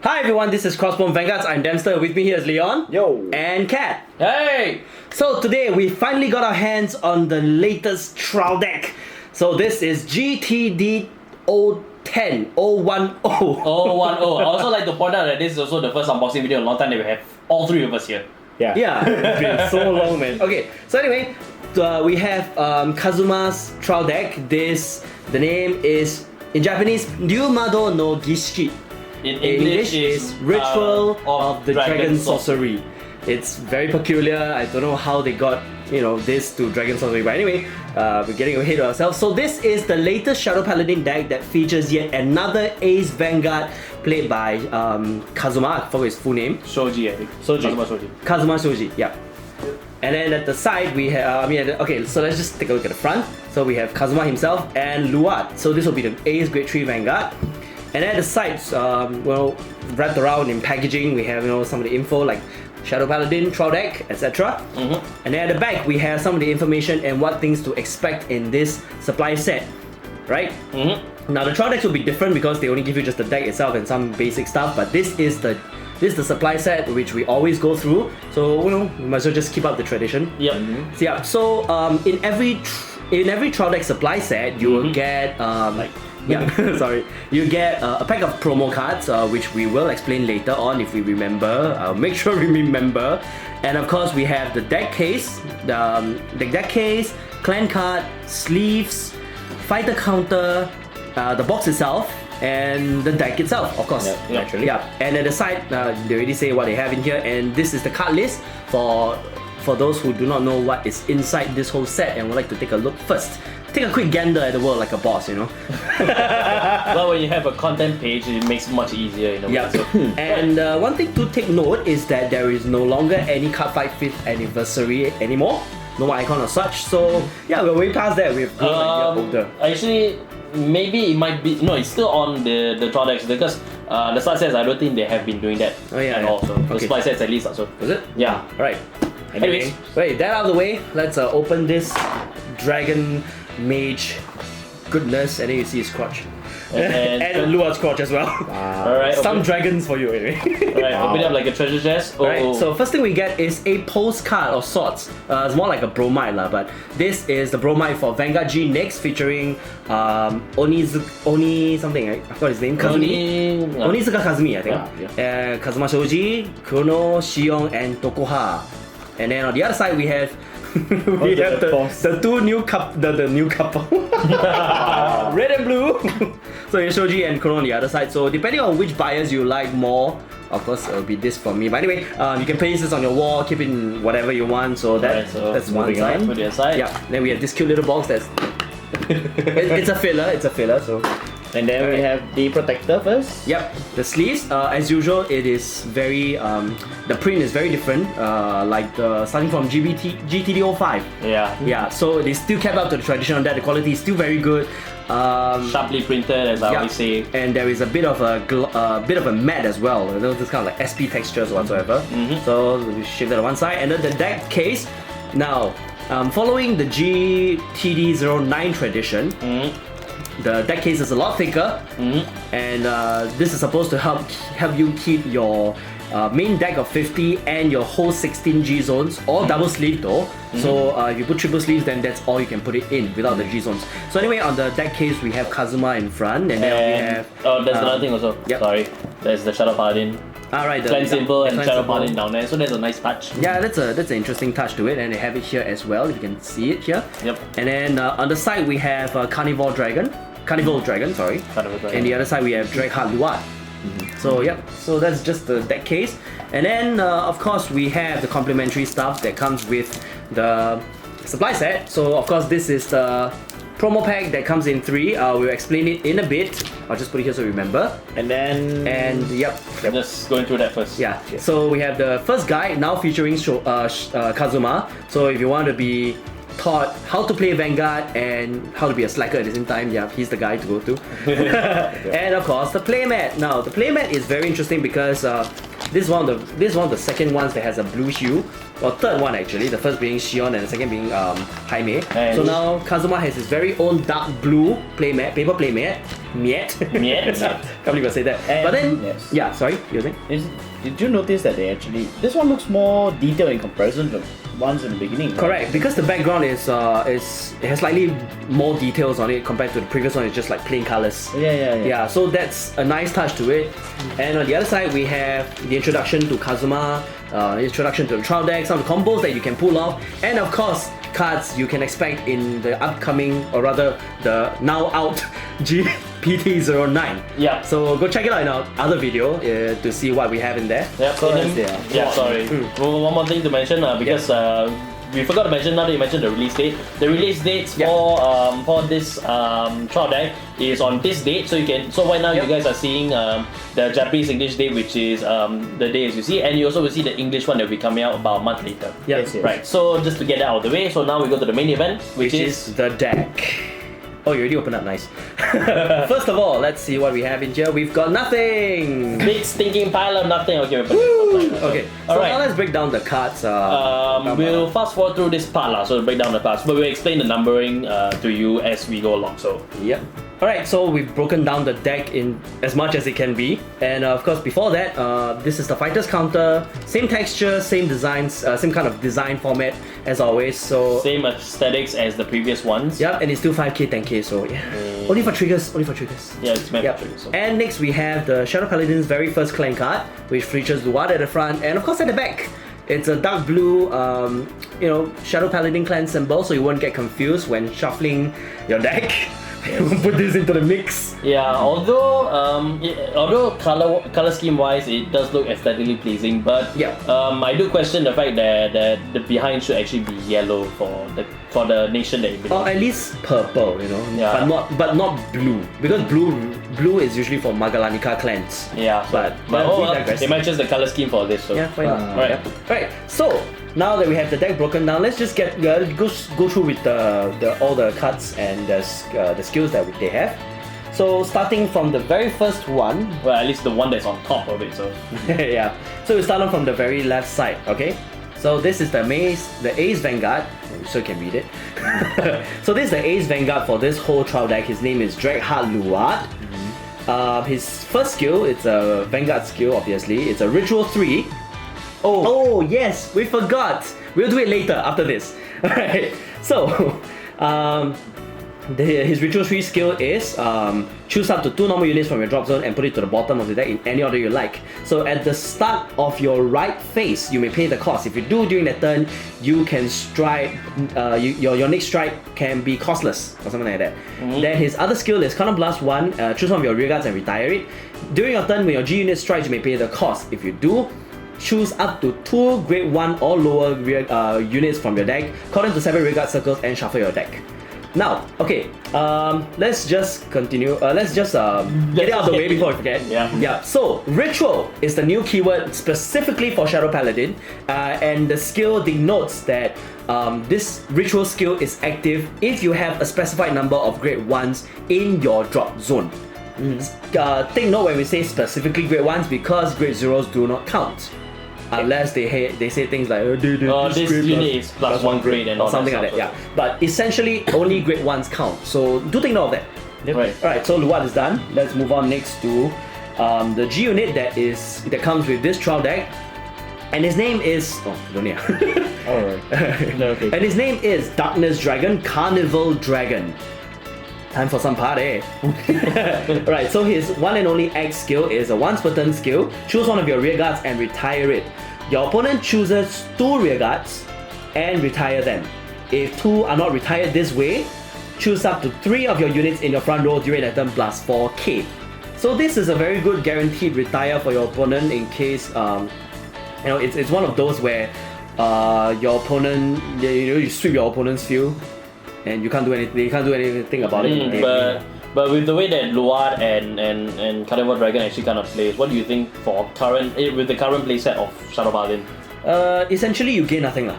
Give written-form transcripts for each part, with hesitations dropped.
Hi everyone, this is Crossbone Vanguards. I'm Dempster. With me here is Leon. Yo. And Kat. Hey! So today we finally got our hands on the latest trial deck. So this is GTD10 010. 010. I also like to point out that this is also the first unboxing video in a long time that we have all three of us here. Yeah, it's been so long, man. Okay, so anyway, we have Kazuma's trial deck. The name is, in Japanese, Ryumado no Gishi. In English is Ritual of the Dragon Sorcery. It's very peculiar. I don't know how they got this to Dragon Sorcery, but anyway, we're getting ahead of ourselves. So this is the latest Shadow Paladin deck that features yet another Ace Vanguard played by Kazuma. I forgot his full name. Shouji, I think. Kazuma Shouji, yeah. And then at the side we have, okay, so let's just take a look at the front. So we have Kazuma himself and Luard. So this will be the Ace Grade 3 Vanguard. And at the sides, wrapped around in packaging, we have some of the info like Shadow Paladin, trial deck, etc. And then at the back, we have some of the information and what things to expect in this supply set, right? Now the trial decks will be different because they only give you just the deck itself and some basic stuff. But this is the supply set which we always go through. So we might as well just keep up the tradition. Yep. So in every trial deck supply set, you will get you get a pack of promo cards, which we will explain later on if we remember. I'll make sure we remember. And of course, we have the deck case, the deck case, clan card, sleeves, fighter counter, the box itself, and the deck itself, of course. Naturally. Yeah. And at the side, they already say what they have in here, and this is the card list for those who do not know what is inside this whole set and would like to take a look first. Take a quick gander at the world like a boss, Well, when you have a content page, it makes it much easier, And one thing to take note is that there is no longer any Cardfight 5th anniversary anymore. No icon or such. So yeah, we're way past that. We've grown like older. Actually, maybe it might be it's still on the trial decks because the start sets, I don't think they have been doing that at all. So the supply sets at least also. Is it? Yeah. Alright. Anyways, wait, that out of the way, let's open this Dragon Mage goodness, and then you see his crotch. And Luard's crotch as well. Alright. Some dragons for you anyway. Alright, open it up like a treasure chest. Alright, so first thing we get is a postcard of sorts. It's more like a bromide but this is the bromide for Vanguard G next, featuring Oni something, right? I forgot his name. Onizuka Kazumi, I think. Kazuma Shouji, Kuno, Shion, and Tokoha. And then on the other side we have the two new the new couple. Red and blue. So here's Shoji and Kuno on the other side. So depending on which buyers you like more, of course it'll be this from me. But anyway, you can place this on your wall, keep it in whatever you want. So that's one side. To the other side. Yeah. Then we have this cute little box that's it's a filler. So. And then we have the protector first. Yep, the sleeves, as usual, it is very, the print is very different, starting from GTD05. Yeah, so they still kept up to the tradition on that. The quality is still very good. Sharply printed, as I always say. And there is a bit of a matte as well. This kind of like SP textures whatsoever. So we shift that to one side, and then the deck case. Now, following the GTD09 tradition. The deck case is a lot thicker, and this is supposed to help you keep your main deck of 50 and your whole 16 G zones, all double sleeve though. So if you put triple sleeves, then that's all you can put it in without the G zones. So anyway, on the deck case we have Kazuma in front, and then we have there's another thing also. Sorry, there's the Shadow Paladin. Alright, Clan Symbol and Shadow Paladin down there, so that's a nice touch. Yeah, that's an interesting touch to it, and they have it here as well. You can see it here. Yep. And then on the side we have Carnival Dragon, sorry. And the other side we have Dragheart Luard. So that's just the deck case. And then of course we have the complimentary stuff that comes with the supply set. So of course this is the promo pack that comes in 3. We'll explain it in a bit. I'll just put it here so you remember. And just going through that first. Yeah. So we have the first guide now featuring Kazuma. So if you want to be taught how to play Vanguard and how to be a slacker at the same time, he's the guy to go to. And of course the playmat. Now the playmat is very interesting because this is one of the second ones that has a blue hue. or third one actually. The first being Shion and the second being Jaime. And so now Kazuma has his very own dark blue playmat, paper playmat. Miet. Can't believe I say that. And but then, yes. yeah, sorry, you think? Did you notice that they actually this one looks more detailed in comparison to ones in the beginning? Correct, right? because the background is it has slightly more details on it compared to the previous one. It's just like plain colors. Yeah. So that's a nice touch to it. And on the other side, we have the introduction to Kazuma, introduction to the trial deck, some of the combos that you can pull off, and of course, cards you can expect in the upcoming, or rather, the now out GPT-09. Yeah. So go check it out in our other video to see what we have in there. Yep. So And that's then, sorry. One more thing to mention because we forgot to mention, now that you mentioned the release date. The release dates for this trial deck is on this date, so you can. So right now you guys are seeing the Japanese English date, which is the day as you see, and you also will see the English one that will be coming out about a month later. Yes. Right. So just to get that out of the way, so now we go to the main event, which is the deck. Oh, you already opened up, nice. First of all, let's see what we have in here. We've got nothing! big stinking pile of nothing. Okay, Okay, so now let's break down the cards. We'll fast forward through this part, so break down the parts, but we'll explain the numbering to you as we go along. So yep. Alright, so we've broken down the deck in as much as it can be, and of course before that, this is the fighter's counter, same texture, same designs, same kind of design format as always. So same aesthetics as the previous ones. Yep, and it's still 5k, 10k, so yeah. Only for triggers, Yeah, it's meant for triggers. So. And next we have the Shadow Paladin's very first clan card, which features Luard at the front and of course at the back. It's a dark blue, Shadow Paladin clan symbol, so you won't get confused when shuffling your deck. Put this into the mix. Yeah, although color scheme wise it does look aesthetically pleasing, but I do question the fact that the behind should actually be yellow for the nation that you belong. Or at least purple, Yeah. but not blue, because blue is usually for Magalanika clans. Yeah, but we digress. They might just the color scheme for this. So. Yeah, why not? Right. So now that we have the deck broken down, let's just go through with all the cards and the skills that they have. So starting from the very first one, well, at least the one that's on top of it. So yeah. So we start off from the very left side. Okay. So this is the Ace Vanguard. So you can read it. So this is the Ace Vanguard for this whole trial deck. His name is Luard. His first skill, it's a Vanguard skill. Obviously, it's a Ritual 3. Oh yes, we forgot. We'll do it later after this. Alright, so his Ritual 3 skill is choose up to 2 normal units from your drop zone and put it to the bottom of the deck in any order you like. So at the start of your right phase, you may pay the cost. If you do during that turn, you can strike, your next strike can be costless or something like that. Then his other skill is Counter Blast 1, choose one of your rear guards and retire it. During your turn, when your G unit strikes, you may pay the cost. If you do, choose up to 2 grade 1 or lower rear, units from your deck, call them to 7 rear guard circles and shuffle your deck. Now, okay, let's just continue. Let's just get it out of the way before we forget. Yeah. So, Ritual is the new keyword specifically for Shadow Paladin, and the skill denotes that this Ritual skill is active if you have a specified number of grade 1s in your drop zone. Take note when we say specifically grade 1s because grade 0s do not count. Unless they say things like this unit is plus 1 grade and all something like that. Yeah, but essentially only grade 1s count. So do take note of that. Right. Alright, so Luard is done. Let's move on next to the G unit that comes with this trial deck. And his name is Alright. Okay. And his name is Darkness Dragon, Carnival Dragon. Time for some party. Right, so his one and only X skill is a once per turn skill. Choose one of your rear guards and retire it. Your opponent chooses 2 rear guards and retire them. If 2 are not retired this way, choose up to 3 of your units in your front row during that turn plus 4k. So this is a very good guaranteed retire for your opponent in case it's one of those where your opponent you sweep your opponent's field. And you can't do anything. You can't do anything about it. But with the way that Luard and Carnival Dragon actually kind of plays, what do you think for with the current playset of Shadow Paladin? Essentially, you gain nothing lah.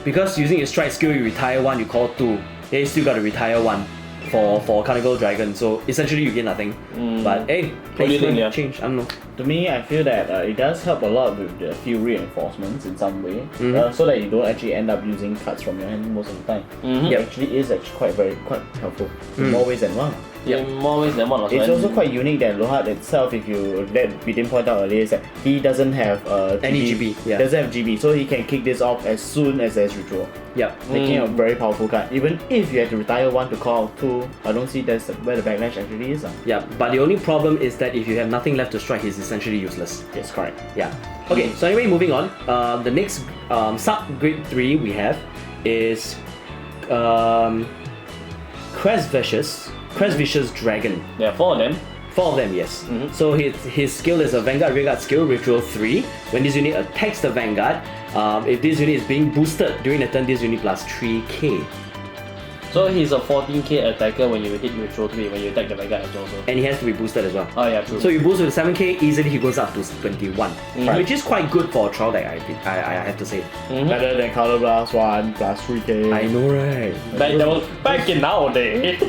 Because using your strike skill, you retire 1, you call 2. Then you still got to retire 1. for Carnival Dragon. So essentially you gain nothing. But hey, What do you think, placement Leon? change. I don't know. To me, I feel that it does help a lot with the few reinforcements in some way, so that you don't actually end up using cards from your hand most of the time. It actually is quite helpful in more ways than one. In more ways than one. Also. It's also quite unique that Luard itself, if you that we didn't point out earlier, is that he doesn't have Any GB, yeah. Doesn't have GB, so he can kick this off as soon as there's ritual. Yep. Making a very powerful card. Even if you have to retire one to call out two, I don't see that's where the backlash actually is. Yeah, but the only problem is that if you have nothing left to strike, he's essentially useless. Yes, correct. Yeah. Okay, so anyway, moving on. The next sub grade 3 we have is Crest Vicious Dragon. There are 4 of them. 4 of them, yes. So his skill is a Vanguard Rearguard skill, Ritual 3. When this unit attacks the Vanguard, if this unit is being boosted during the turn, this unit plus 3k. So he's a 14k attacker when you hit Ritual 3, when you attack the Vanguard also. And he has to be boosted as well. Oh yeah, true. So you boost with 7k, easily he goes up to 21. Right. Which is quite good for a trial deck, I have to say. Better than Counter Blast 1 plus 3k. I know, right? Back in nowadays.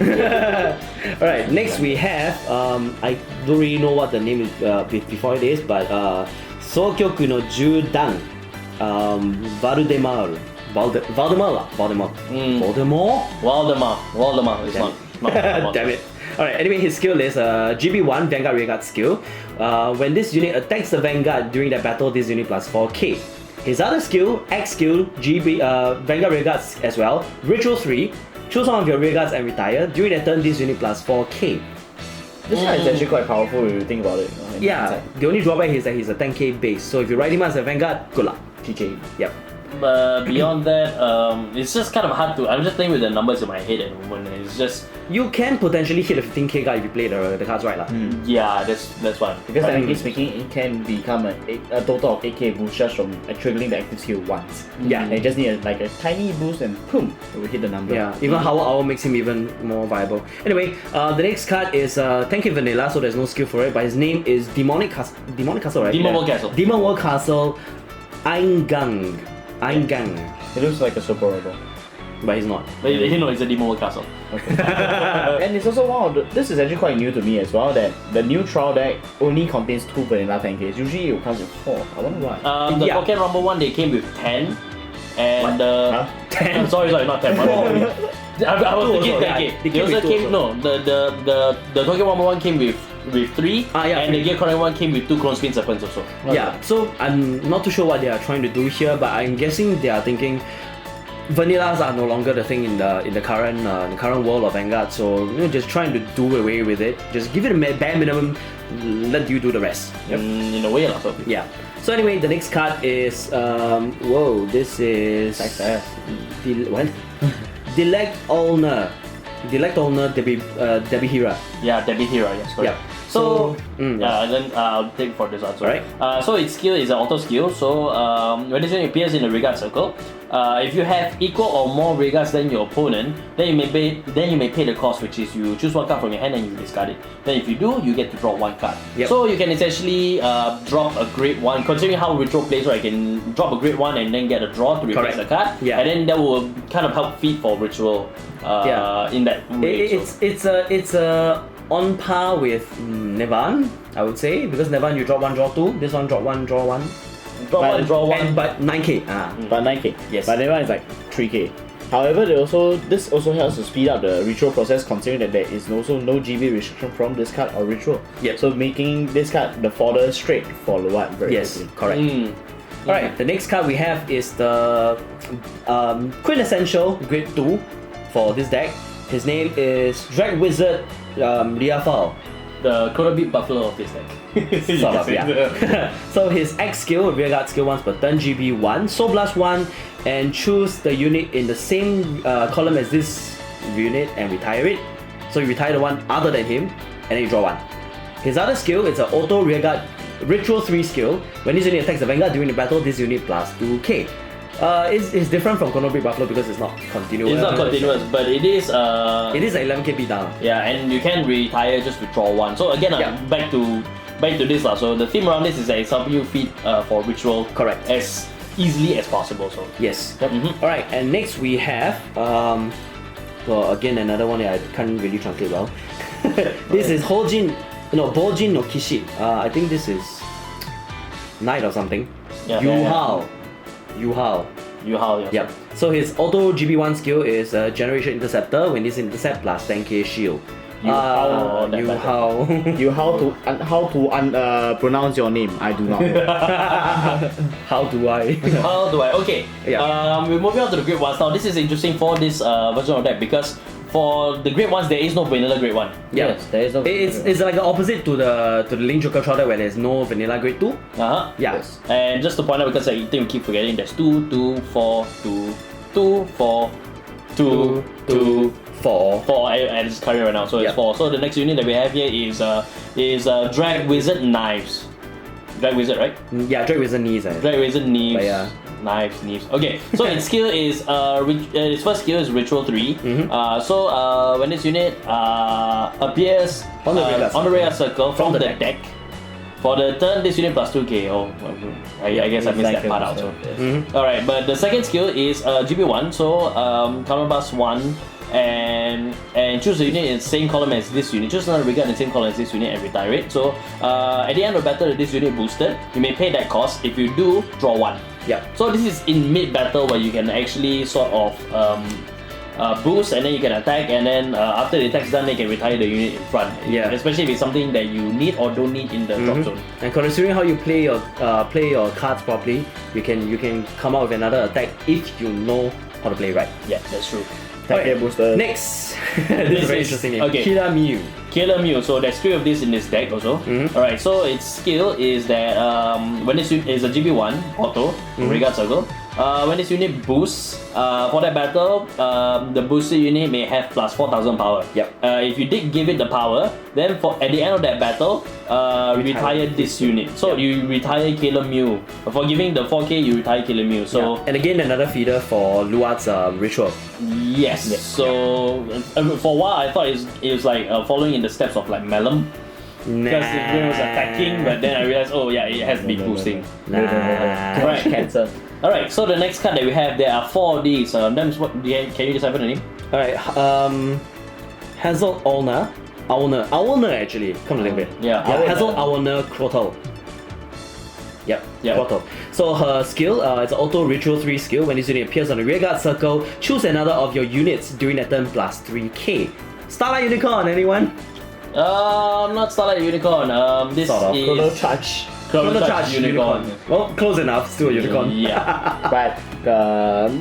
Alright, next we have, I don't really know what the name is before it is, but Sokyoku no Judan, Valdemar. Voldemort. Waldemar is not. Damn it. Alright, anyway, his skill is GB1 Vanguard Rearguard skill. When this unit attacks the Vanguard during that battle, this unit plus 4k. His other skill, X skill, Vanguard Rearguards as well. Ritual 3. Choose one of your Rearguards and retire. During that turn, this unit plus 4k. This card is actually quite powerful if you think about it. Yeah, the only drawback is that he's a 10k base. So if you ride him as a Vanguard, good luck. GG. Yep. But beyond that, it's just kind of hard to. I'm just playing with the numbers in my head at the moment. It's just You can potentially hit a 15k guy if you play the cards right. yeah, that's one. Because technically speaking, it can become a total of 8k boost just from triggering the active skill once. Yeah. And you just need a tiny boost and boom, it will hit the number. Yeah, even Howard Owl makes him even more viable. Anyway, the next card is 10k vanilla, so there's no skill for it, but his name is Demonic Castle, right? Demon World Castle. Demon World Castle Eingang. It looks like a super rebel. But he's not. But you know, it's a Demon World Castle. Okay. And it's also one of the, this is actually quite new to me as well, that the new trial deck only contains 2 vanilla 10ks. Usually it comes with 4. I wonder why. The Yeah. Pocket Rumble one, they came with 10. And Huh? 10? sorry, not 10. I was thinking also, 10k. yeah. They They came also with two came the Tokyo Rumble one came with 3. Yeah, and 3. the Gear Connect one came with 2 Clone Spin Serpents also. Yeah, so I'm not too sure what they are trying to do here, but I'm guessing they are thinking vanillas are no longer the thing in the current world of Vanguard. So just trying to do away with it. Just give it a bare minimum. Let you do the rest. In a way, also. Yeah. So anyway, the next card is whoa, this is what? Delect Owner Debbie Hira. Yeah, Debbie Hira, yes, correct. Yeah. So, Mm, then I'll take for this one. So, Alright. so its skill is an auto skill. So when this unit appears in the regard circle, if you have equal or more regards than your opponent, then you may pay the cost, which is you choose one card from your hand and you discard it. Then if you do, you get to draw 1 card. Yep. So you can essentially drop a grade 1. Considering how Ritual plays, right, I can drop a grade 1 and then get a draw to replace Correct. the card. Yeah. And then that will kind of help feed for Ritual in that way. It's a on par with Nevan, I would say, because Nevan you drop 1, draw 2. This one drop 1, draw 1. Draw 1, draw 1. But 9k. But 9k. Yes. But that one is like 3k. However, this also helps to speed up the ritual process, considering that there is also no GB restriction from this card or ritual. Yep. So making this card the fodder straight for Luard very Yes, quickly. correct. Alright, the next card we have is the quintessential grade 2 for this deck. His name is Dragwizard Liafal. The Konobi Buffalo of this deck. Sort of, yeah. So his X skill, Rearguard skill once per turn, GB1, Soul Blast 1, and choose the unit in the same column as this unit and retire it. So you retire the one other than him, and then you draw 1. His other skill is an Auto Rearguard Ritual 3 skill. When this unit attacks the Vanguard during the battle, this unit plus 2k. It's different from Konobi Buffalo because it's not continuous. It's not continuous, but it is. It is an 11k beat down. Yeah, and you can retire just to draw 1. So again, Yeah. back to this lah. So the theme around this is that it's helping you feed for Ritual Correct. as easily as possible. So Yes. Yep. Alright, and next we have Well, again, another one that I can't really translate well. This is Bojin no Kishi. I think this is Knight or something. Yeah. Yuhao. Yeah. Yep. So his auto GB1 skill is Generation Interceptor. When this intercept plus 10k shield. How to pronounce your name? I do not know. How do I? How do I? Okay. Yeah. We're moving on to the grade 1s now. This is interesting for this version of deck because for the grade 1s there is no vanilla grade 1. Yeah. Yes, there is no. It's like the opposite to the Link Joker Trotter where there's no vanilla grade 2. Yeah. Yes. And just to point out, because I think we keep forgetting, there's 2, 2, 4, 2, 2, 4, 2, 2, 4, and it's current right now, so it's 4. So the next unit that we have here is Dragwizard Knives. Dragwizard, right? Yeah, Dragwizard Knees. Dragwizard Knives. But yeah. Knives. Okay, so its skill is its first skill is Ritual 3. So when this unit appears on the radar circle from the deck, for the turn, this unit plus 2k. Oh, I guess I missed that part out. So. Alright, but the second skill is GB1, so counterblast 1 and choose a unit in the same column as this unit. Choose another regard in the same column as this unit and retire it. So at the end of battle, this unit boosted, you may pay that cost. If you do, draw 1. Yeah. So this is in mid battle where you can actually sort of boost and then you can attack, and then after the attack's done, they can retire the unit in front. Yeah. Especially if it's something that you need or don't need in the drop zone. And considering how you play your cards properly, you can come out with another attack if you know how to play right. Yeah, that's true. Okay, booster. Next, this is very interesting name. Okay. Killer Mew. Killer Mew, so there's 3 of these in this deck also. Alright, so its skill is that when this unit is a GB1 auto, regard circle, when this unit boosts, for that battle, the boosted unit may have plus 4000 power. Yep. If you did give it the power, then at the end of that battle, retire this unit. So you retire Killer Mew. For giving the 4k, you retire Killer Mew. So and again, another feeder for Luard's Ritual. yes. So for a while, I thought it was like following in the steps of like Melum. Because it was attacking, but then I realized, oh yeah, it has to be boosting. Right, cancer. Alright, so the next card that we have, there are 4 of these. Can you decipher the name? Alright, Hazel Aulner actually. Come to think of it. Hazel Aulner Crotal. Yep, Crotal. So her skill, it's an auto ritual 3 skill. When this unit appears on the rearguard circle, choose another of your units during that turn plus 3k. Starlight Unicorn, anyone? Not Starlight Unicorn. This sort of. is Chrono Charge Unicorn. Well, close enough. Still a unicorn. Yeah. But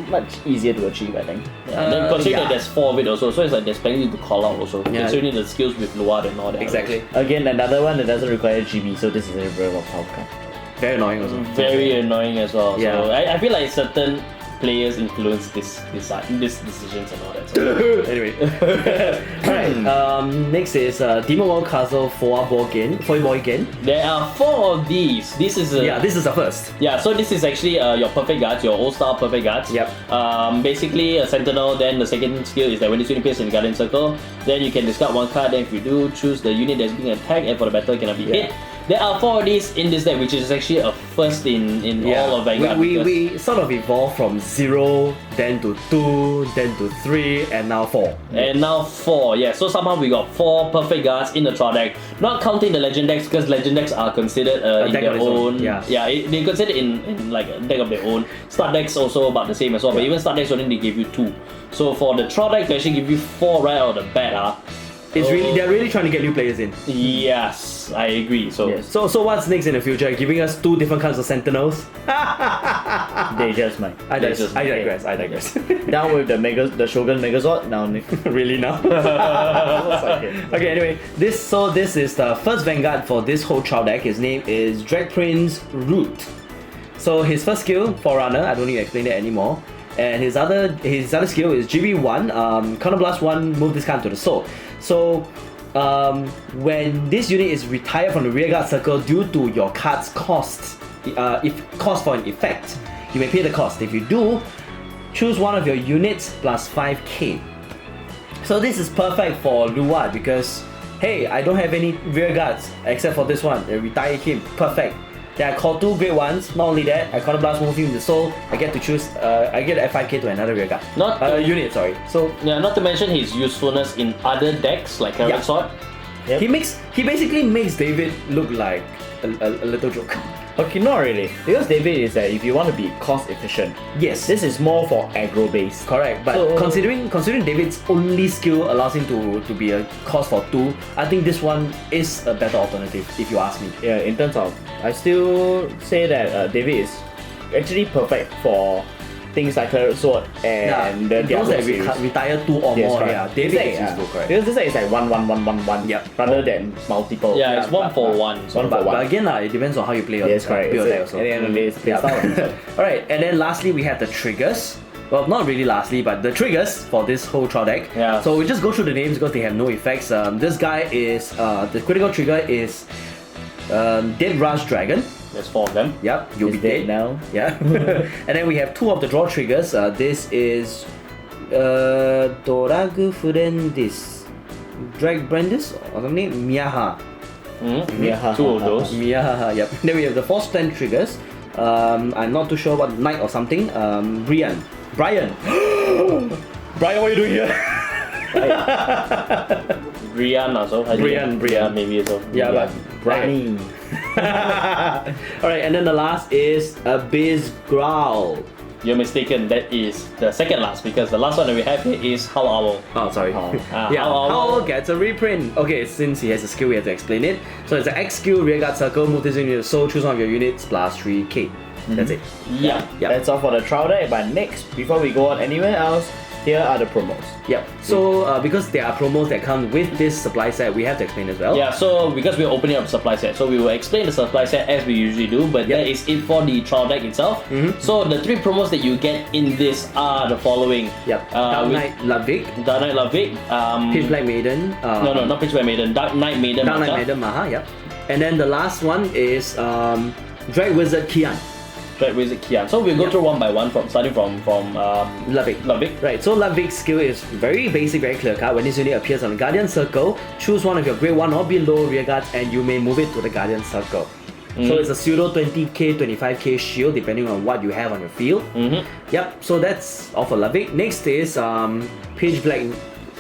much easier to achieve, I think. And then considering that there's 4 of it also, so it's like there's plenty to call out also. Yeah. Considering the skills with Luard and all that. Exactly. Again, another one that doesn't require GB, so this is a very powerful card. Very annoying also. Very annoying as well. Yeah. So I feel like certain players influence this decisions and all that. So. Anyway. Alright, next is Demon World Castle Foiboy again. There are 4 of these. This is this is the first. Yeah, so this is actually your perfect guards, your old style perfect guards. Yep. Basically a sentinel, then the second skill is that when this unit appears in the guardian circle, then you can discard 1 card, then if you do, choose the unit that's being attacked and for the battle cannot be hit. There are 4 of these in this deck, which is actually a first in all of Vanguard. We sort of evolved from 0, then to 2, then to 3, and now 4. And now 4, yeah. So somehow we got 4 perfect guards in the trial deck. Not counting the legend decks, because legend decks are considered in their own. They consider in like a deck of their own. Start decks also about the same as well, but even start decks only they give you 2. So for the trial deck to actually give you 4 right out of the bat, they're really trying to get new players in. Yes, I agree. So so what's next in the future? Giving us 2 different kinds of sentinels? They just might. I digress. Down with the Shogun Megazord. Now really now? Okay, anyway, this is the first Vanguard for this whole trial deck. His name is Drag Prince Root. So his first skill, Forerunner, I don't need to explain that anymore. And his other skill is GB1, Counterblast 1, move this card to the sword. So when this unit is retired from the rearguard circle due to your card's cost for an effect, you may pay the cost. If you do, choose one of your units plus 5k. So this is perfect for Luard because, hey, I don't have any rearguards except for this one. Retire him, perfect. Then I call 2 grade 1s. Not only that, I counterblast move him in the soul. I get to choose. I get a F5k to another rear guard. Not unit. Sorry. So yeah, not to mention his usefulness in other decks like Carrot Sword. Yep. he basically makes David look like a little joke. Okay, not really. Because David is that if you want to be cost efficient, Yes. this is more for aggro based. Correct, but So- considering David's only skill allows him to be a cost for 2, I think this one is a better alternative if you ask me. Yeah, in terms of, I still say that David is actually perfect for things like Carrot Sword and the those Diablo that series. retire 2 or Yes, more, correct. yeah, David is useful, correct. Because this is like 1-1-1-1-1, Yep. rather than multiple. Yeah, it's 1 for 1. One for But one. again, it depends on how you play your, Yes, correct. play your It's deck a- also. At the end of the day, it's play style. Alright, and then lastly we have the triggers. Well, not really lastly, but the triggers for this whole trial deck. Yeah. So we just go through the names because they have no effects. This guy is, the critical trigger is Dead Rush Dragon. There's 4 of them. Yep, you'll He's be dead dead. now. Yeah. And then we have 2 of the draw triggers. This is Doragu Furendis, Drag Brandis or something, Miyaha. Yeah. 2 of those. Miyaha, yep. Then we have the 4 stand triggers. I'm not too sure what Knight or something. Brian. Brian, what are you doing here? Brian also. Brian. Yeah, maybe so. Yeah, but Brani. Alright, and then the last is Abyss Growl. You're mistaken. That is the second last because the last one that we have here is Howl Owl. Oh, sorry. Howl Yeah, Owl. Howl gets a reprint. Okay, since he has a skill, we have to explain it. So it's an X skill, rearguard circle, move this unit, so choose one of your units, plus 3k. That's it. Yeah. Yep. That's all for the trial deck. But next, before we go on anywhere else, here are the promos. Yep. So because there are promos that come with this supply set, we have to explain as well. Yeah, so because we're opening up supply set, so we will explain the supply set as we usually do, but Yep. that is it for the trial deck itself. So the 3 promos that you get in this are the following. Yep. Dark Knight Ludwig, Dark Knight Ludwig. Pitch Black Maiden. No, not Pitch Black Maiden. Dark Knight Maiden. Dark Knight Macha. Maiden Maha. Yep. And then the last one is Dragwizard Kian. Dragwizard Kian. So we'll go Yep. through one by one starting from Ludwig. Ludwig. Right, so Ludwig's skill is very basic, very clear cut. When this unit appears on the Guardian Circle, choose one of your grade 1 or below rear guards and you may move it to the Guardian Circle. So it's a pseudo 20k, 25k shield depending on what you have on your field. Yep, so that's all for Ludwig. Next is Pitch Black,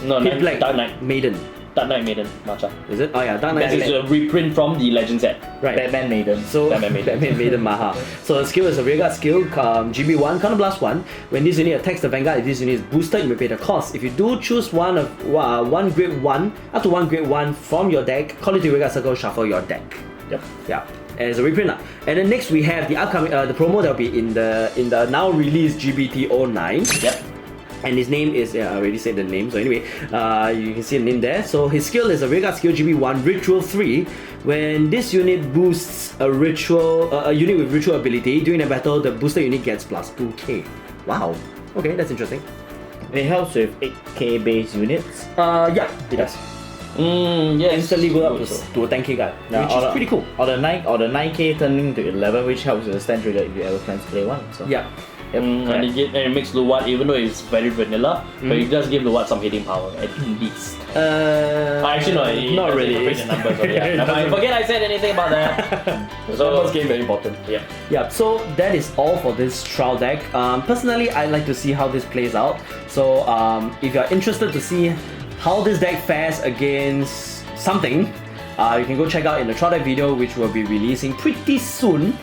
No, Pitch Black Dark Knight. Maiden. Dark Knight Maiden. Matcha. Is it? Oh yeah, Dark Knight That is a reprint from the Legend set. Right. Batman Maiden. So Batman Maiden. Maiden Maha. So the skill is a rearguard skill, GB1, counterblast 1. When this unit attacks the Vanguard, if this unit is boosted, you may pay the cost. If you do choose one of one grade 1, up to 1 grade 1 from your deck, call it to rearguard circle, shuffle your deck. Yep. Yeah. And it's a reprint. And then next we have the upcoming the promo that will be in the now released GBT09. Yep. And his name is, I already said the name, so anyway, you can see the name there. So his skill is a rearguard skill GB1, Ritual 3. When this unit boosts a unit with ritual ability, during a battle, the booster unit gets plus 2k. Wow. Okay, that's interesting. It helps with 8k base units. Yeah, it does. Yes. Instantly go up Also. to a 10k guy, Yeah, which is pretty cool. Or the 9k turning to 11, which helps with the stand trigger if you ever plan to play one. So Yeah. Yep, And correct. it makes Luard, even though it's very vanilla, but it does give Luard some hitting power, at least. Actually, no, it not doesn't really. affect the numbers. So yeah. Never mind, forget I said anything about that. So, game very important. yeah. Yeah, so that is all for this trial deck. Personally, I like to see how this plays out. So if you're interested to see how this deck fares against something, you can go check out in the trial deck video, which will be releasing pretty soon.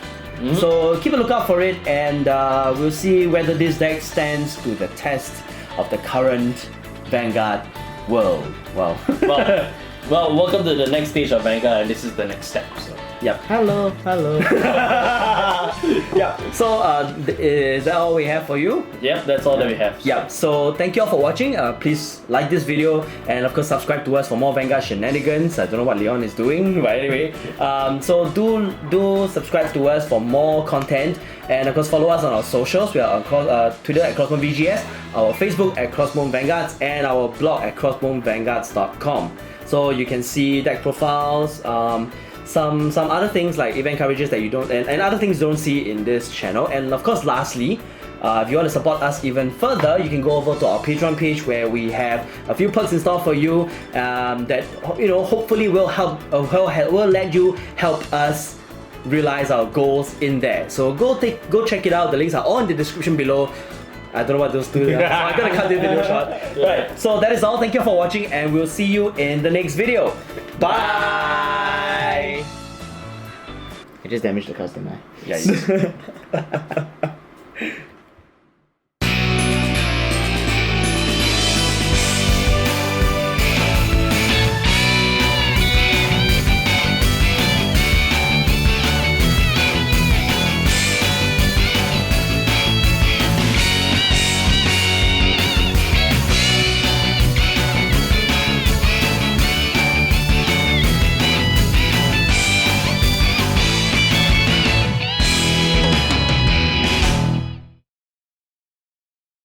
So keep a lookout for it, and we'll see whether this deck stands to the test of the current Vanguard world. Well, Well, welcome to the next stage of Vanguard, and this is the next step. So. yep. Hello. Yeah. So is that all we have for you? Yep, that's all that we have. Yeah, so thank you all for watching. Please like this video and of course subscribe to us for more Vanguard shenanigans. I don't know what Leon is doing, but anyway. So do subscribe to us for more content, and of course follow us on our socials. We are on Twitter at CrossboneVGS, our Facebook at Crossbone Vanguards, and our blog at crossbonevanguards.com. So you can see deck profiles, some other things like event coverages that you don't and other things you don't see in this channel. And of course lastly, if you want to support us even further, you can go over to our Patreon page where we have a few perks in store for you that hopefully will help will let you help us realize our goals in there. So go check it out. The links are all in the description below. I don't know what those two are, so I'm gonna cut this video short. Right, so that is all. Thank you for watching, and we'll see you in the next video. Bye! I just damaged the customer. Yeah, you did.